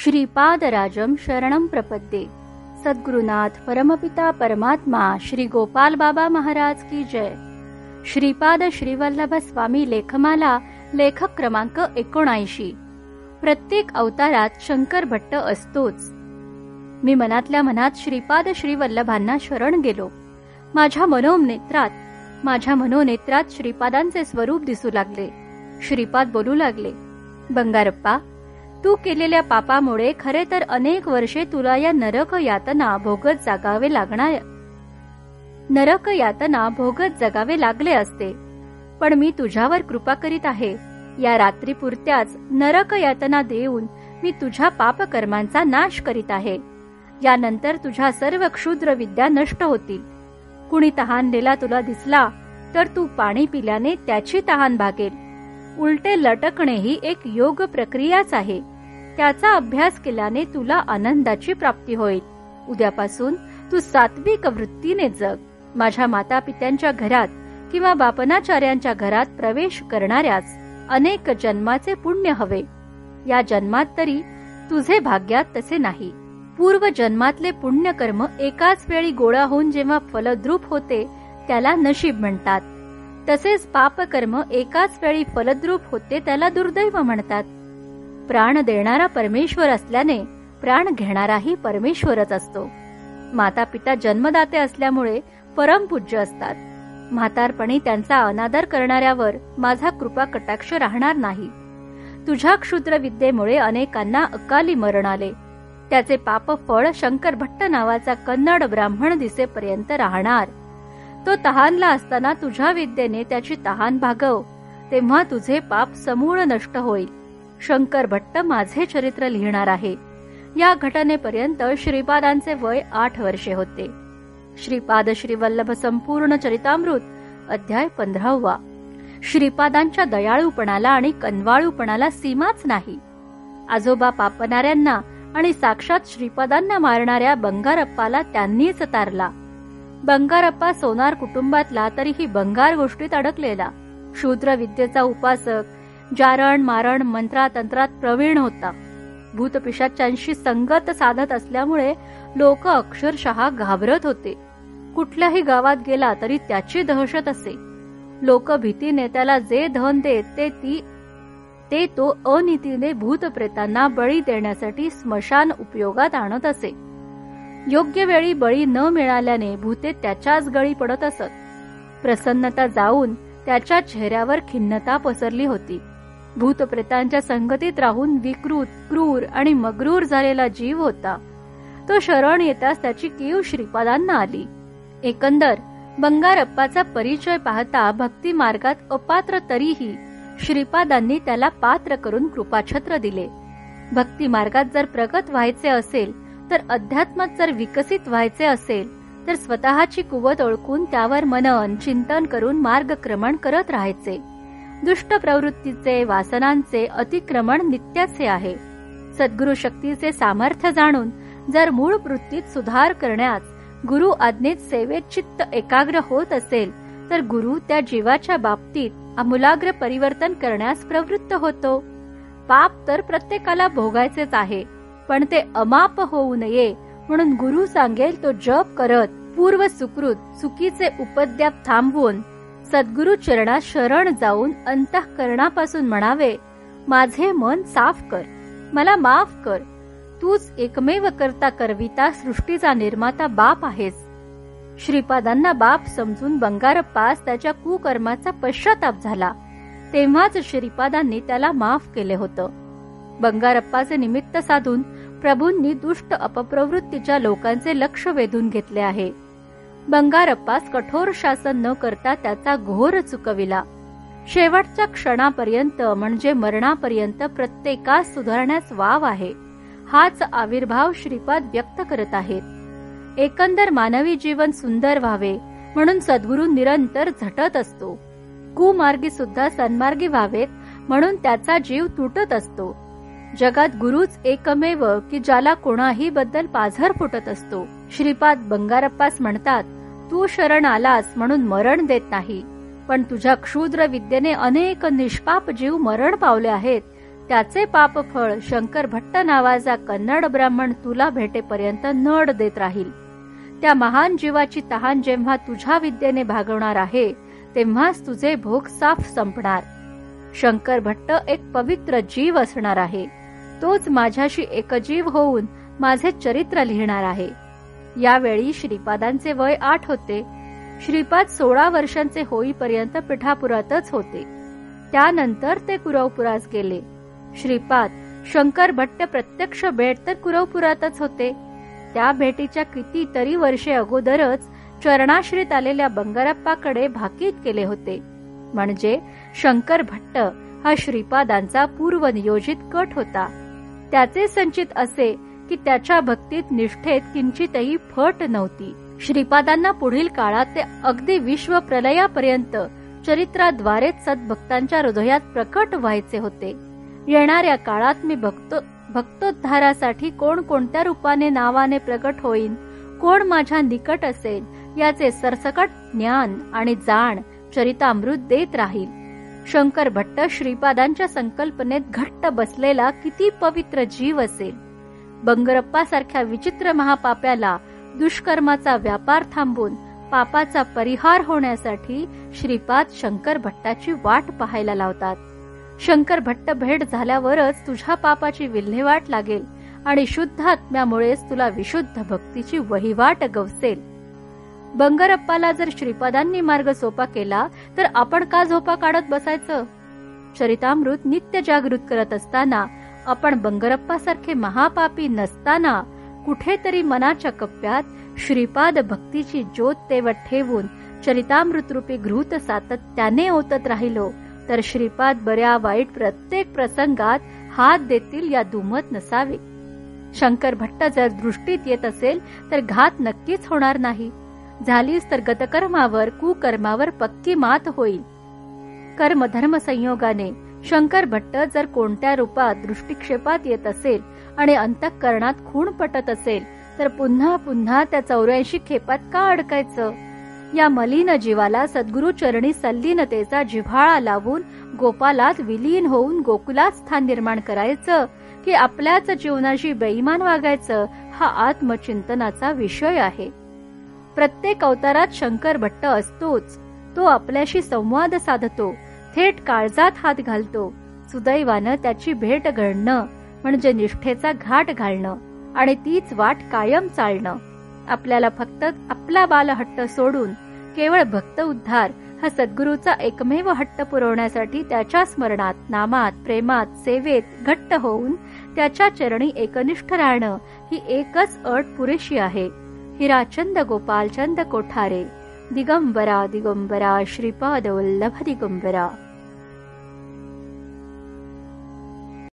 श्रीपादराजम शरणम प्रपद्ये। सद्गुरुनाथ परमपिता परमात्मा श्री गोपाल बाबा महाराज की जय। श्रीपाद श्रीवल्लभ स्वामी लेखमाला लेखक क्रमांक 79। प्रत्येक अवतारात शंकर भट्ट असतोच। मी मनातल्या मनात श्रीपाद श्रीवल्लभांना शरण गेलो। माझ्या मनोनेत्रात श्रीपादांचे स्वरूप दिसू लागले। श्रीपाद बोलू लागले, बंगारप्पा, तू केलेल्या पापामुळे खरे तर अनेक वर्षे तुला या नरक यातना भोगत जगावे लागले असते, पण मी तुझ्यावर कृपा करीत आहे। या रात्रीपुरत्याच नरक यातना देऊन मी तुझ्या पापकर्मांचा नाश करीत आहे। यानंतर तुझ्या सर्व क्षुद्र विद्या नष्ट होतील। कुणी तहानलेला तुला दिसला तर तू पाणी पिल्याने त्याची तहान भागेल। उलटे लटकणे ही एक योग प्रक्रियाच आहे। त्याचा अभ्यास केल्याने तुला आनंदाची प्राप्ती होईल। उद्यापासून तू सात्विक वृत्तीने जग। माझ्या मातापित्यांच्या घरात किंवा बापनाचार्यांच्या घरात प्रवेश करणाऱ्यास अनेक जन्माचे पुण्य हवे। या जन्मात तरी तुझे भाग्यात तसे नाही। पूर्व जन्मातले पुण्यकर्म एकाच वेळी गोळा होऊन जेव्हा फलद्रूप होते त्याला नशीब म्हणतात। तसेच पापकर्म एकाच वेळी फलद्रूप होते त्याला दुर्दैव म्हणतात। प्राण देणारा परमेश्वर असल्याने प्राण घेणाराही परमेश्वरच असतो। माता पिता जन्मदाते असल्यामुळे परमपूज्य असतात। म्हातारपणी त्यांचा अनादर करणाऱ्यावर माझा कृपा कटाक्ष राहणार नाही। तुझ्या क्षुद्र विद्येमुळे अनेकांना अकाली मरण आले। त्याचे पाप फळ शंकर भट्ट नावाचा कन्नड ब्राह्मण दिसेपर्यंत राहणार। तो तहानला असताना तुझ्या विद्येने त्याची तहान भागव, तेव्हा तुझे पाप समूळ नष्ट होईल। शंकर भट्ट माझे चरित्र लिहिणार आहे। या घटनेपर्यंत श्रीपादांचे वय 8 वर्षे होते। श्रीपाद श्रीवल्लभ संपूर्ण चरितामृत अध्याय 15। श्रीपादांच्या दयाळूपणाला आणि कनवाळूपणाला सीमाच नाही। आजोबा पापणाऱ्यांना आणि साक्षात श्रीपादांना मारणाऱ्या बंगारप्पाला त्यांनीच तारला। बंगारप्पा सोनार कुटुंबातला तरीही बंगार गोष्टीत अडकलेला शूद्र विद्येचा उपासक, जारण मारण मंत्रातंत्रात प्रवीण होता। भूतपिशाच्यांशी संगत साधत असल्यामुळे लोक अक्षरशः घाबरत होते। कुठल्याही गावात गेला तरी त्याची दहशत असे। लोक भीतीने त्याला जे धन देत ते तो अनितीने भूतप्रेतांना बळी देण्यासाठी स्मशान उपयोगात आणत असे। योग्य वेळी बळी न मिळाल्याने भूते त्याच्याच गळी पडत असत। प्रसन्नता जाऊन त्याच्या चेहऱ्यावर खिन्नता पसरली होती। भूतप्रेतांच्या संगतीत राहून विकृत, क्रूर आणि मग्रूर झालेला जीव होता। तो शरण येताच त्याची कीव श्रीपादांना आली। एकंदर बंगारप्पाचा परिचय पाहता भक्ती मार्गात अपात्र तरीही श्रीपादांनी त्याला पात्र करून कृपाछत्र दिले। भक्ती मार्गात जर प्रगत व्हायचे असेल तर अध्यात्मात जर विकसित व्हायचे असेल तर स्वतःची कुवत ओळखून त्यावर मनन चिंतन करून मार्गक्रमण करत राहायचे। दुष्ट प्रवृत्तीचे वासनांचे अतिक्रमण नित्याचे आहे। सद्गुरु शक्तीचे सामर्थ्य जाणून जर मूळ वृत्तीत सुधार करण्यास गुरु आज्ञेत सेवेत चित्त एकाग्र होत असेल तर गुरु त्या जीवाच्या बाबतीत आमूलाग्र परिवर्तन करण्यास प्रवृत्त होतो। पाप तर प्रत्येकाला भोगायचेच आहे, पण ते अमाप होऊ नये म्हणून गुरु सांगेल तो जप करत पूर्व सुकृत चुकीचे उपद्व्याप थांबवून सद्गुरु चरणात शरण जाऊन अंतःकरणापासून म्हणावे, माझे मन साफ कर, मला माफ कर। तूच एकमेव करता करविता सृष्टीचा निर्माता बाप आहेस। श्रीपादांना बाप समजून बंगारप्पास त्याच्या कुकर्माचा पश्चाताप झाला। तेव्हाच श्रीपादांनी त्याला माफ केले होतं। बंगारप्पाचे निमित्त साधून प्रभूंनी दुष्ट अपप्रवृत्तीच्या लोकांचे लक्ष वेधून घेतले आहे। बंगारप्पास कठोर शासन न करता त्याचा घोर चुकविला। शेवटच्या क्षणापर्यंत म्हणजे मरणापर्यंत प्रत्येकास सुधारण्यास वाव आहे, हाच आविर्भाव श्रीपाद व्यक्त करत आहेत। एकंदर मानवी जीवन सुंदर व्हावे म्हणून सद्गुरु निरंतर झटत असतो। कुमार्गी सुद्धा सन्मार्गी व्हावेत म्हणून त्याचा जीव तुटत असतो। जगात गुरुच एकमेव की ज्याला कोणाही बद्दल पाझर फुटत असतो। श्रीपाद बंगारप्पास म्हणतात, तू शरण आलास म्हणून मरण देत नाही, पण तुझ्या क्षुद्र विद्येने अनेक निष्पाप जीव मरण पावले आहेत त्याचे पापफळ शंकर भट्ट नावाचा कन्नड ब्राह्मण तुला भेटेपर्यंत नड देत राहील. त्या महान जीवाची तहान जेव्हा तुझ्या विद्येने भागवणार आहे तेव्हाच तुझे भोग साफ संपणार. शंकर भट्ट एक पवित्र जीव असणार आहे. तोच माझ्याशी एकजीव होऊन माझे चरित्र लिहिणार आहे. यावेळी श्रीपादांचे वय 8 होते. श्रीपाद 16 वर्षांचे होईपर्यंत पिठापुरातच होते. त्यानंतर ते कुरवपुरास गेले. श्रीपाद शंकर भट्ट प्रत्यक्ष भेट तर कुरवपुरातच होते. त्या भेटीच्या कितीतरी वर्षे अगोदरच चरणाश्रित आलेल्या बंगारप्पाकडे भाकीत केले होते. म्हणजे शंकर भट्ट हा श्रीपादांचा पूर्वनियोजित कट होता. त्याचे संचित असे की त्याच्या भक्तीत निष्ठेत किंचितही फट नव्हती. श्रीपादांना पुढील काळात ते अगदी विश्व प्रलयापर्यंत चरित्राद्वारे सद्भक्तांच्या हृदयात प्रकट व्हायचे होते. येणाऱ्या काळात मी भक्तोद्धारासाठी कोण कोणत्या रूपाने नावाने प्रकट होईन, कोण माझ्या निकट असेल याचे सरसकट ज्ञान आणि जाण चरितामृत देत राहील. शंकर भट्ट श्रीपादांच्या संकल्पनेत घट्ट बसलेला किती पवित्र जीव असेल. बंगरप्पासारख्या विचित्र महापाप्याला दुष्कर्माचा व्यापार थांबून पापाचा परिहार होण्यासाठी श्रीपाद शंकर भट्टाची वाट पाहायला लावतात. शंकर भट्ट भेट झाल्यावरच तुझ्या पापाची विल्हेवाट लागेल आणि शुद्ध आत्म्यामुळेच तुला विशुद्ध भक्तीची वहिवाट गवसेल. बंगरप्पाला जर श्रीपादांनी मार्ग सोपा केला तर आपण का झोपा काढत बसायचं? चरितामृत नित्य जागृत करत असताना आपण बंगरप्पासारखे महापापी नसताना कुठेतरी मनाच्या कप्प्यात श्रीपाद भक्तीची ज्योत तेवत ठेवून चरितामृत रूपी घृत सातत्याने ओतत राहिलो तर श्रीपाद बऱ्या वाईट प्रत्येक प्रसंगात हात देतील या दुमत नसावे. शंकर भट्ट जर दृष्टीत येत असेल तर घात नक्कीच होणार नाही. झालीच तर गतकर्मावर कुकर्मावर पक्की मात होईल. कर्मधर्म संयोगाने शंकर भट्ट जर कोणत्या रूपात दृष्टिक्षेपात येत असेल आणि अंतःकरणात खूण पटत असेल तर पुन्हा पुन्हा त्या 84 खेपात का अडकायचं? या मलिन जीवाला सद्गुरु चरणी सल्लीनतेचा जिव्हाळा लावून गोपालात विलीन होऊन गोकुलात स्थान निर्माण करायचं की आपल्याच जीवनाशी बेईमान वागायचं हा आत्मचिंतनाचा विषय आहे. प्रत्येक अवतारात शंकर भट्ट असतोच. तो आपल्याशी संवाद साधतो, थेट काळजात हात घालतो. सुदैवानं त्याची भेट घडणं म्हणजे निष्ठेचा घाट घालणं आणि तीच वाट कायम चालणं. आपल्याला फक्त आपला बालहट्ट सोडून केवळ भक्त उद्धार हा सद्गुरूचा एकमेव हट्ट पुरवण्यासाठी त्याच्या स्मरणात, नामात, प्रेमात, सेवेत घट्ट होऊन त्याच्या चरणी एकनिष्ठ राहणं ही एकच अट पुरेशी आहे. हिराचंद गोपालचंद कोठारे. दिगंबरा दिगंबरा श्रीपाद वल्लभ दिगंबरा.